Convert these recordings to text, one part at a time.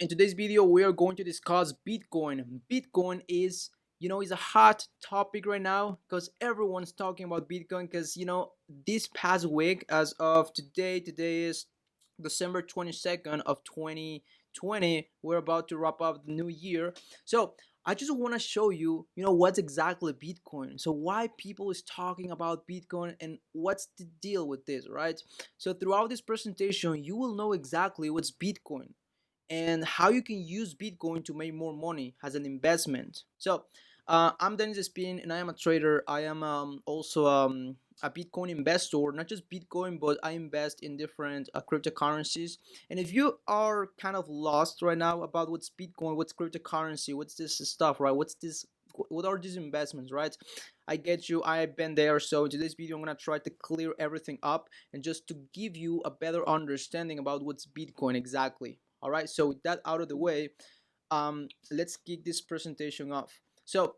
In today's video, we are going to discuss Bitcoin. Bitcoin is a hot topic right now because everyone's talking about Bitcoin because, this past week, as of today is December 22nd of 2020. We're about to wrap up the new year. So I just want to show you, what's exactly Bitcoin. So why people is talking about Bitcoin and what's the deal with this, right? So throughout this presentation, you will know exactly what's Bitcoin and how you can use Bitcoin to make more money as an investment. So, I'm Dennis Spin, and I am a trader. I am also a Bitcoin investor, not just Bitcoin, but I invest in different cryptocurrencies. And if you are kind of lost right now about what's Bitcoin, what's cryptocurrency, what's this stuff, right? What are these investments, right? I get you. I've been there. So in today's video, I'm gonna try to clear everything up and just to give you a better understanding about what's Bitcoin exactly. All right. So with that out of the way, let's kick this presentation off. So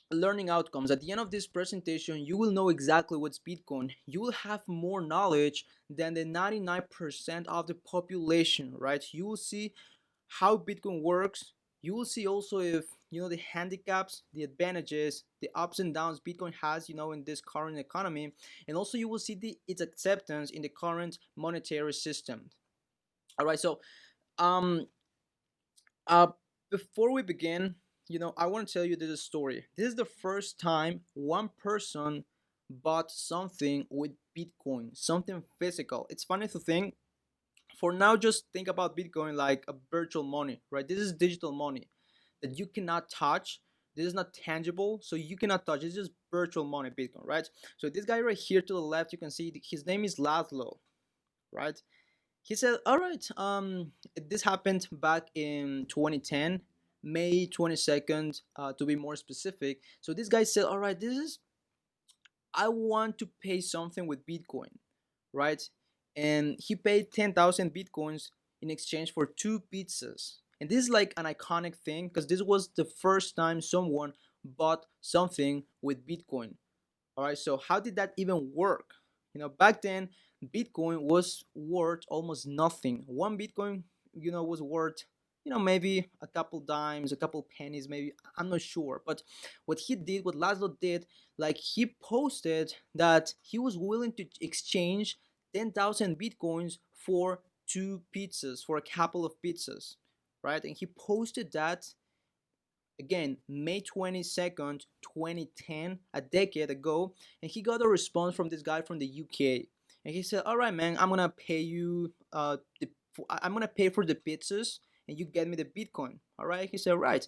learning outcomes. At the end of this presentation, you will know exactly what's Bitcoin. You will have more knowledge than the 99% of the population, right? You will see how Bitcoin works. You will see also if the handicaps, the advantages, the ups and downs Bitcoin has, in this current economy, and also you will see its acceptance in the current monetary system. All right, so um, uh, before we begin, I want to tell you this story. This is the first time one person bought something with Bitcoin, something physical. It's funny to think. For now, just think about Bitcoin like a virtual money, right? This is digital money that you cannot touch. This is not tangible, so you cannot touch. It's just virtual money, Bitcoin, right? So this guy right here to the left, you can see his name is Laszlo, right? He said, "All right, this happened back in 2010, May 22nd, to be more specific. So this guy said, all right, I want to pay something with Bitcoin, right? And he paid 10,000 Bitcoins in exchange for two pizzas. And this is like an iconic thing because this was the first time someone bought something with Bitcoin. All right, so how did that even work? Back then, Bitcoin was worth almost nothing. One Bitcoin, was worth, maybe a couple dimes, a couple pennies, maybe. I'm not sure. But what Laszlo did, like he posted that he was willing to exchange 10,000 Bitcoins for two pizzas, for a couple of pizzas, right? And he posted that again May 22nd, 2010, a decade ago, and he got a response from this guy from the UK, and he said, all right, man, I'm gonna pay you I'm gonna pay for the pizzas and you get me the Bitcoin. All right, he said, right.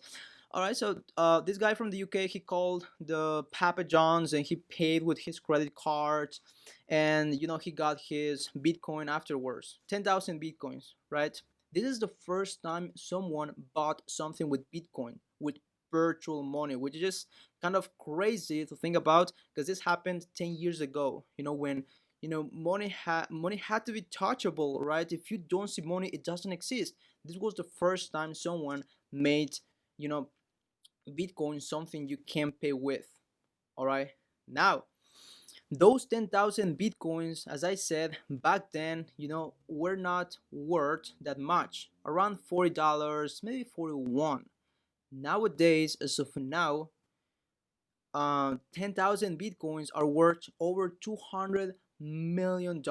All right, so this guy from the UK, he called the Papa John's and he paid with his credit card, and he got his Bitcoin afterwards, 10,000 Bitcoins, right? This is the first time someone bought something with Bitcoin, with virtual money, which is just kind of crazy to think about because this happened 10 years ago, when money had to be touchable, right? If you don't see money, it doesn't exist. This was the first time someone made, you know, Bitcoin something you can pay with. All right. Now, those 10,000 Bitcoins, as I said back then, were not worth that much, around $40, maybe 41. Nowadays, as of now, 10,000 Bitcoins are worth over $200 million.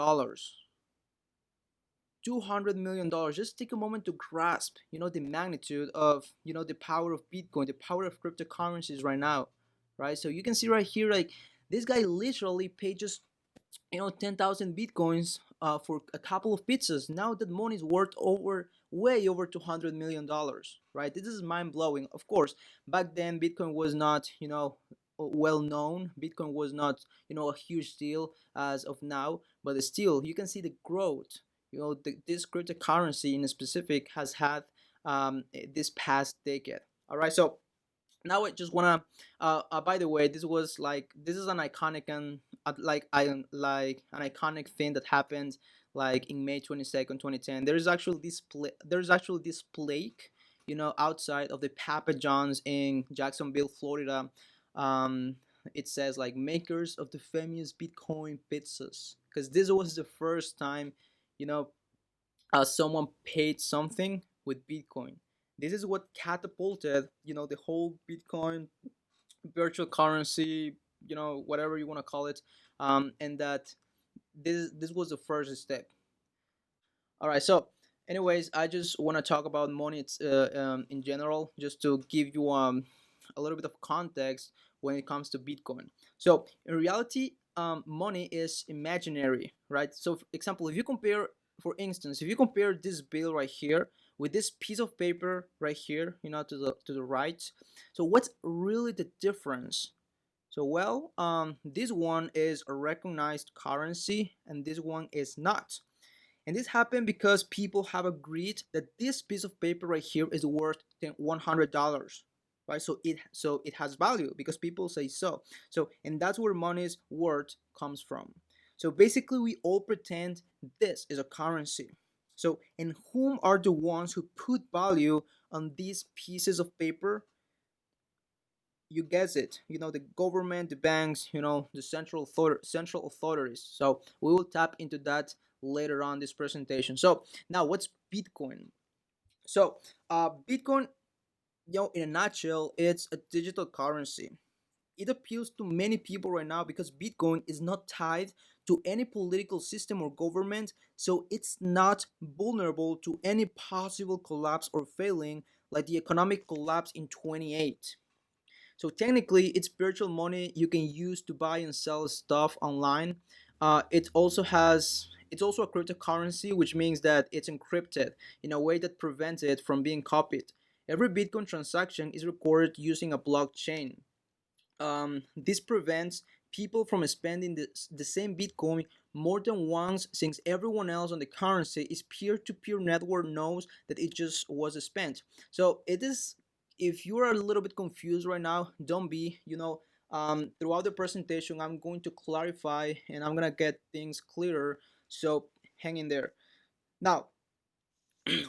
$200 million. Just take a moment to grasp, the magnitude of, the power of Bitcoin, the power of cryptocurrencies right now, right? So you can see right here, like this guy literally paid just 10,000 Bitcoins for a couple of pizzas. Now that money is worth way over $200 million, right? This is mind blowing. Of course, back then Bitcoin was not, well known. Bitcoin was not, a huge deal as of now, but still, you can see the growth. This cryptocurrency in specific has had this past decade. All right, so now I just wanna by the way, this is an iconic and like an iconic thing that happened like in May 22nd, 2010. There's actually this plaque, outside of the Papa John's in Jacksonville, Florida. um it says like makers of the famous Bitcoin pizzas, because this was the first time, you know someone paid something with Bitcoin. This is what catapulted, the whole Bitcoin virtual currency, whatever you want to call it, and that this was the first step. All right, so anyways, I just want to talk about money in general, just to give you a little bit of context when it comes to Bitcoin. So in reality, money is imaginary, right? So for example, if you compare, for instance, if you compare this bill right here with this piece of paper right here, to the right, so what's really the difference? So well, this one is a recognized currency and this one is not. And this happened because people have agreed that this piece of paper right here is worth $100, right? So it has value because people say so. So and that's where money's worth comes from. So basically, we all pretend this is a currency. So and whom are the ones who put value on these pieces of paper? You guess it, the government, the banks, the central authorities. So we will tap into that later on this presentation. So now, what's Bitcoin? So Bitcoin, in a nutshell, it's a digital currency. It appeals to many people right now because Bitcoin is not tied to any political system or government, so it's not vulnerable to any possible collapse or failing, like the economic collapse in 28. So technically, it's virtual money you can use to buy and sell stuff online. It's also a cryptocurrency, which means that it's encrypted in a way that prevents it from being copied. Every Bitcoin transaction is recorded using a blockchain. This prevents people from spending the same Bitcoin more than once, since everyone else on the currency is peer-to-peer network knows that it just was spent. So it is, if you are a little bit confused right now, don't be. Throughout the presentation, I'm going to clarify and I'm gonna get things clearer. So hang in there. Now,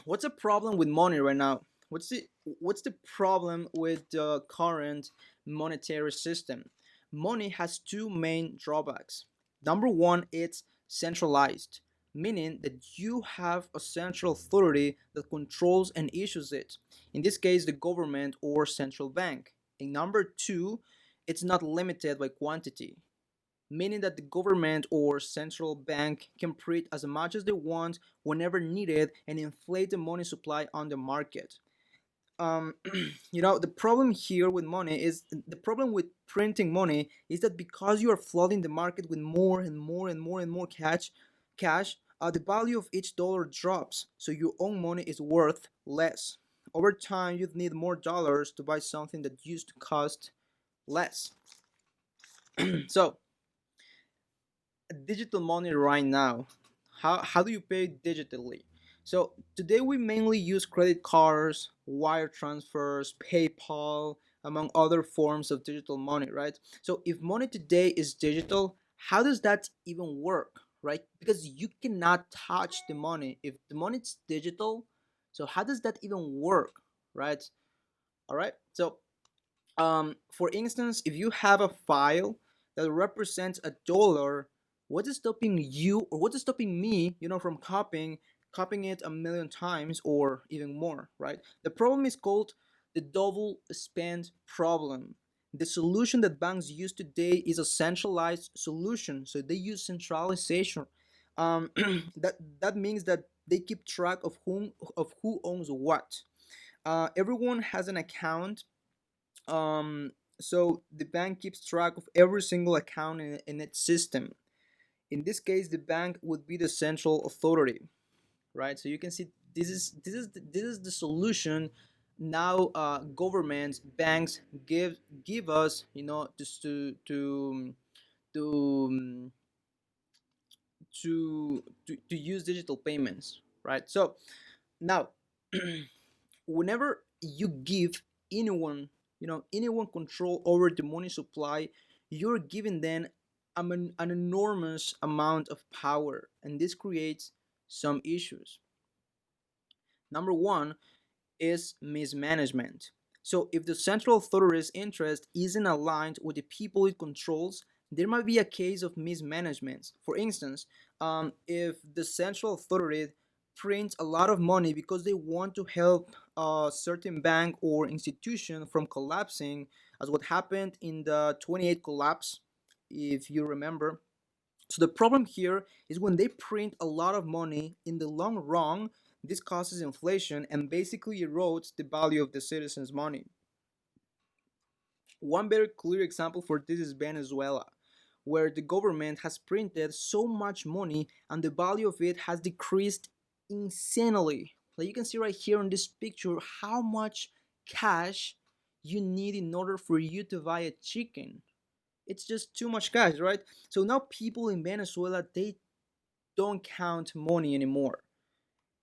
what's the problem with money right now? What's the problem with the current monetary system? Money has two main drawbacks. Number one, it's centralized, meaning that you have a central authority that controls and issues it. In this case, the government or central bank. And number two, it's not limited by quantity, meaning that the government or central bank can print as much as they want whenever needed and inflate the money supply on the market. um, the problem here with money is the problem with printing money is that because you are flooding the market with more and more and more and more cash, the value of each dollar drops, so your own money is worth less. Over time, you'd need more dollars to buy something that used to cost less. So digital money right now, how do you pay digitally? So today we mainly use credit cards, wire transfers, PayPal, among other forms of digital money, right? So if money today is digital, how does that even work, right? Because you cannot touch the money if the money is digital. So how does that even work, right? All right, so for instance, if you have a file that represents a dollar, what is stopping you or what is stopping me, from copying it a million times or even more, right? The problem is called the double spend problem. The solution that banks use today is a centralized solution, so they use centralization. That means that they keep track of who owns what. Everyone has an account, so the bank keeps track of every single account in its system. In this case, the bank would be the central authority, right? So you can see this is the solution. Now, governments, banks give us, just to um, to use digital payments, right? So now, whenever you give anyone control over the money supply, you're giving them an enormous amount of power, and this creates some issues. Number one is mismanagement. So if the central authority's interest isn't aligned with the people it controls, there might be a case of mismanagement. For instance, if the central authority print a lot of money because they want to help a certain bank or institution from collapsing, as what happened in the 28 collapse, if you remember. So the problem here is when they print a lot of money in the long run, this causes inflation and basically erodes the value of the citizens' money. One very clear example for this is Venezuela, where the government has printed so much money and the value of it has decreased insanely. Like you can see right here in this picture how much cash you need in order for you to buy a chicken. It's just too much cash, right? So now people in Venezuela, they don't count money anymore.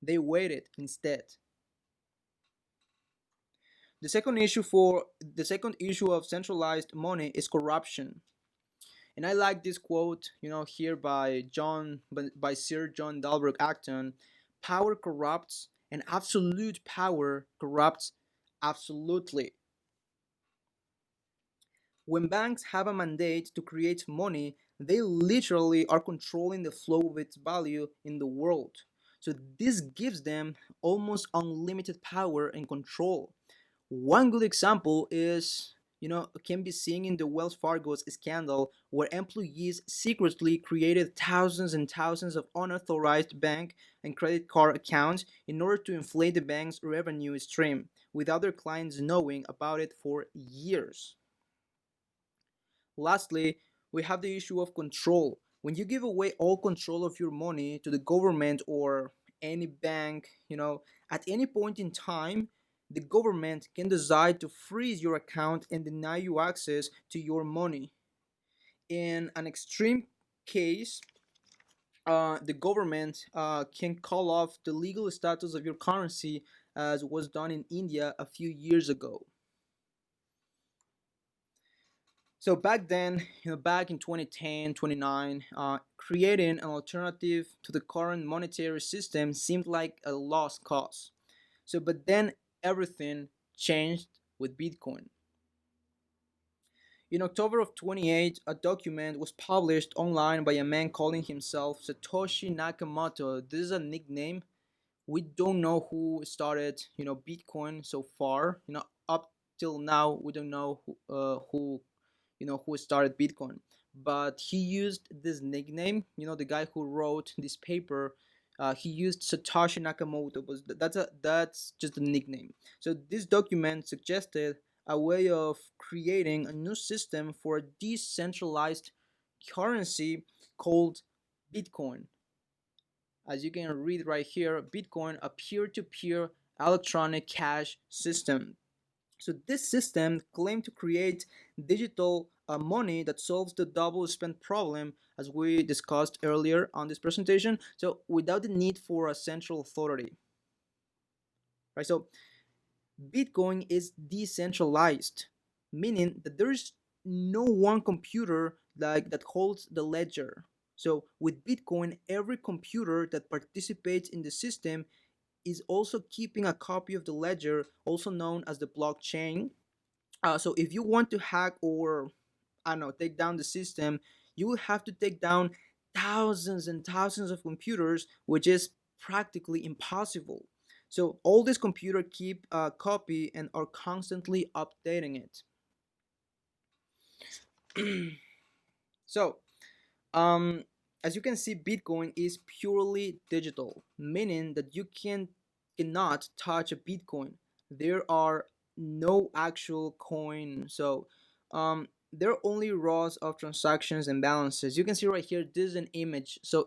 They wait it instead. The second issue of centralized money is corruption. And I like this quote, here by Sir John Dalbrook Acton. Power corrupts, and absolute power corrupts absolutely. When banks have a mandate to create money, they literally are controlling the flow of its value in the world. So this gives them almost unlimited power and control. One good example is, can be seen in the Wells Fargo's scandal, where employees secretly created thousands and thousands of unauthorized bank and credit card accounts in order to inflate the bank's revenue stream without their clients knowing about it for years. Lastly, we have the issue of control. When you give away all control of your money to the government or any bank, at any point in time, the government can decide to freeze your account and deny you access to your money. In an extreme case, the government can call off the legal status of your currency, as was done in India a few years ago. So back then, back in 2010, 29, creating an alternative to the current monetary system seemed like a lost cause. So, but then everything changed with Bitcoin. In October of 28, a document was published online by a man calling himself Satoshi Nakamoto. This is a nickname. We don't know who started, Bitcoin so far. Up till now, we don't know who started Bitcoin. But he used this nickname. The guy who wrote this paper, he used Satoshi Nakamoto. But that's just a nickname. So this document suggested a way of creating a new system for a decentralized currency called Bitcoin. As you can read right here, Bitcoin, a peer-to-peer electronic cash system. So this system claimed to create digital money that solves the double spend problem, as we discussed earlier on this presentation. So without the need for a central authority, right? So Bitcoin is decentralized, meaning that there is no one computer like that holds the ledger. So with Bitcoin, every computer that participates in the system is also keeping a copy of the ledger, also known as the blockchain. So if you want to hack or I don't know, take down the system, you will have to take down thousands and thousands of computers, which is practically impossible. So all these computers keep a copy and are constantly updating it. So um, as you can see, Bitcoin is purely digital, meaning that you cannot touch a Bitcoin. There are no actual coin. So there are only rows of transactions and balances. You can see right here, this is an image. So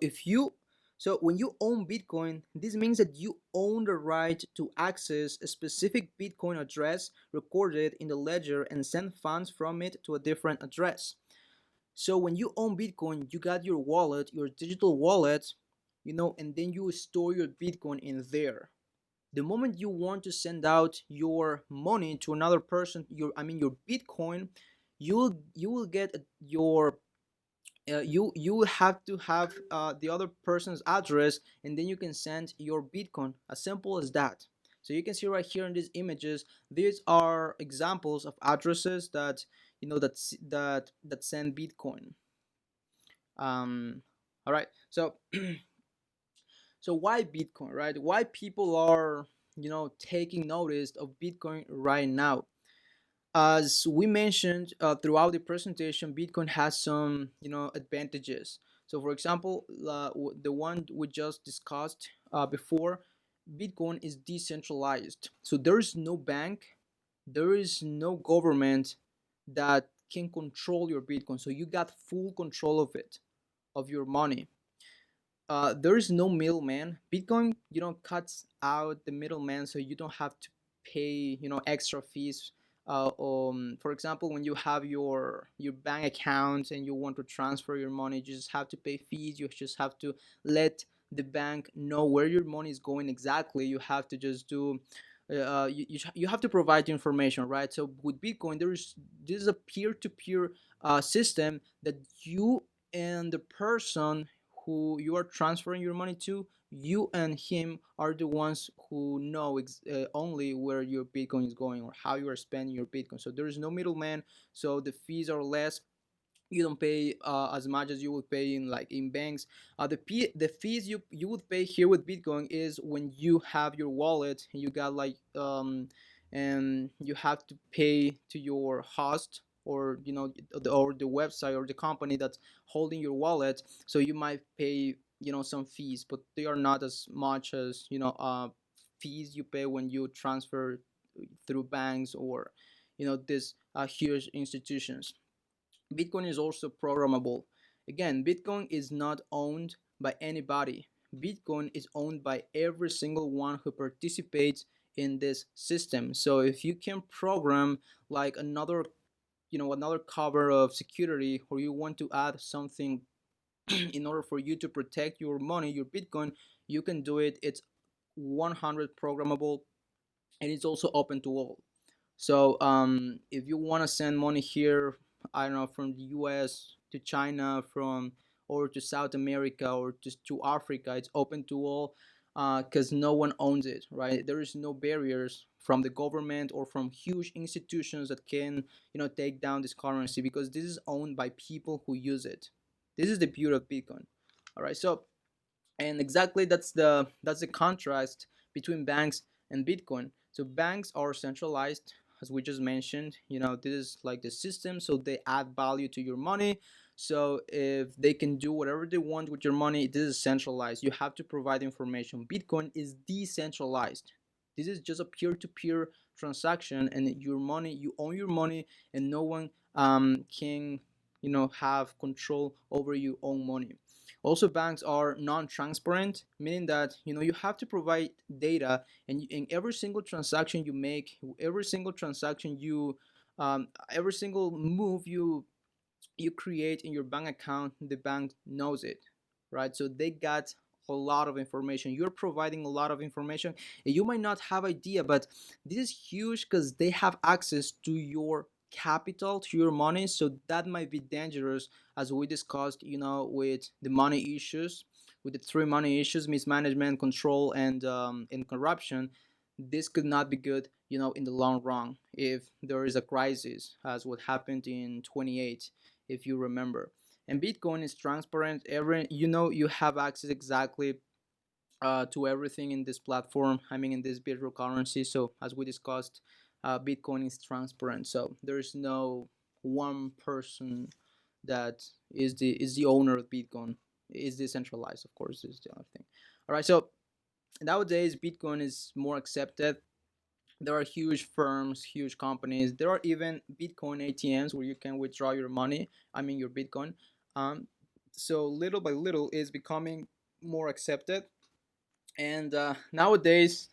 when you own Bitcoin, this means that you own the right to access a specific Bitcoin address recorded in the ledger and send funds from it to a different address. So when you own Bitcoin, you got your wallet, your digital wallet, and then you store your Bitcoin in there. The moment you want to send out your money to another person, your Bitcoin, you will get your you will have to have the other person's address, and then you can send your Bitcoin. As simple as that. So you can see right here in these images, these are examples of addresses that that send Bitcoin. All right. So So why Bitcoin, right? Why people are, taking notice of Bitcoin right now? As we mentioned throughout the presentation, Bitcoin has some, advantages. So, for example, the one we just discussed before, Bitcoin is decentralized. So there is no bank, there is no government that can control your Bitcoin. So you got full control of it, of your money. There is no middleman. Bitcoin, cuts out the middleman, so you don't have to pay, extra fees. For example, when you have your bank account and you want to transfer your money, you just have to pay fees. You just have to let the bank know where your money is going exactly. You have to just do. You have to provide the information, right? So with Bitcoin, this is a peer-to-peer system that you and the person who you are transferring your money to, you and him are the ones who know only where your Bitcoin is going or how you are spending your Bitcoin. So there is no middleman. So the fees are less. You don't pay as much as you would pay in like in banks. The fees you would pay here with Bitcoin is when you have your wallet and you got like and you have to pay to your host, or or the website or the company that's holding your wallet. So you might pay some fees, but they are not as much as fees you pay when you transfer through banks or these huge institutions. Bitcoin is also programmable. Again, Bitcoin is not owned by anybody. Bitcoin is owned by every single one who participates in this system. So if you can program like another cover of security, or you want to add something in order for you to protect your money, your Bitcoin, you can do it. It's 100 programmable, and it's also open to all. So if you want to send money here, I don't know, from the U.S. to China, from or to South America or to Africa, it's open to all because no one owns it, right? There is no barriers from the government or from huge institutions that can, take down this currency, because this is owned by people who use it. This is the beauty of Bitcoin. All right, so and exactly that's the contrast between banks and Bitcoin. So banks are centralized, as we just mentioned. This is like the system, so they add value to your money. So if they can do whatever they want with your money, this is centralized. You have to provide information. Bitcoin is decentralized. This is just a peer-to-peer transaction, and your money, you own your money, and no one can have control over your own money. Also, banks are non-transparent, meaning that you have to provide data, and in every single transaction you make, every single transaction every single move you create in your bank account, the bank knows it, right? So they got a lot of information. You're providing a lot of information, and you might not have idea, but this is huge because they have access to your capital, to your money. So that might be dangerous, as we discussed, with the money issues, with the three money issues: mismanagement, control, and corruption. This could not be good, in the long run, if there is a crisis, as what happened in 28, if you remember. And Bitcoin is transparent. You have access exactly to everything in this platform. I mean, in this virtual currency. So as we discussed, Bitcoin is transparent. So there is no one person that is the owner of Bitcoin. Is decentralized, of course. Is the other thing. All right. So nowadays, Bitcoin is more accepted. There are huge firms, huge companies. There are even Bitcoin ATMs where you can withdraw your money. I mean, your Bitcoin. Um, so little by little, it's becoming more accepted. And nowadays,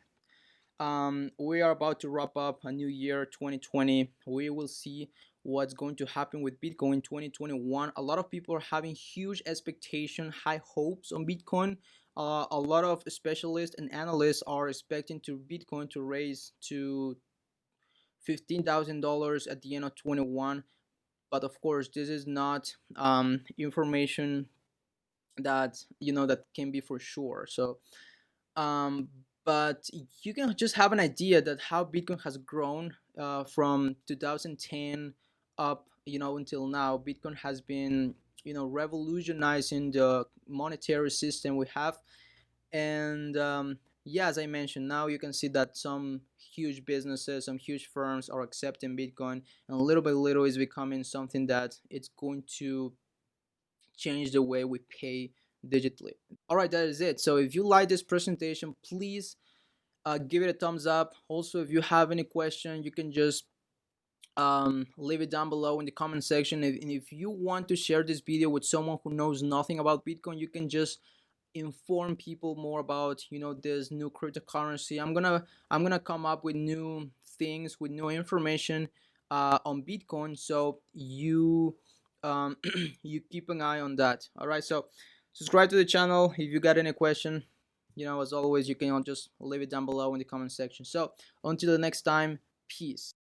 we are about to wrap up a new year, 2020. We will see what's going to happen with Bitcoin in 2021. A lot of people are having huge expectation, high hopes on Bitcoin. A lot of specialists and analysts are expecting to Bitcoin to raise to $15,000 at the end of 21. But of course, this is not information that that can be for sure. So um, but you can just have an idea that how Bitcoin has grown from 2010 up, until now. Bitcoin has been, revolutionizing the monetary system we have. And yeah, as I mentioned, now you can see that some huge businesses, some huge firms are accepting Bitcoin, and little by little is becoming something that it's going to change the way we pay digitally. All right, that is it. So if you like this presentation, please give it a thumbs up. Also, if you have any question, you can just leave it down below in the comment section. And if you want to share this video with someone who knows nothing about Bitcoin, you can just inform people more about this new cryptocurrency. I'm gonna come up with new things, with new information on Bitcoin, so you you keep an eye on that. All right, so subscribe to the channel. If you got any question, as always, you can just leave it down below in the comment section. So until the next time, peace.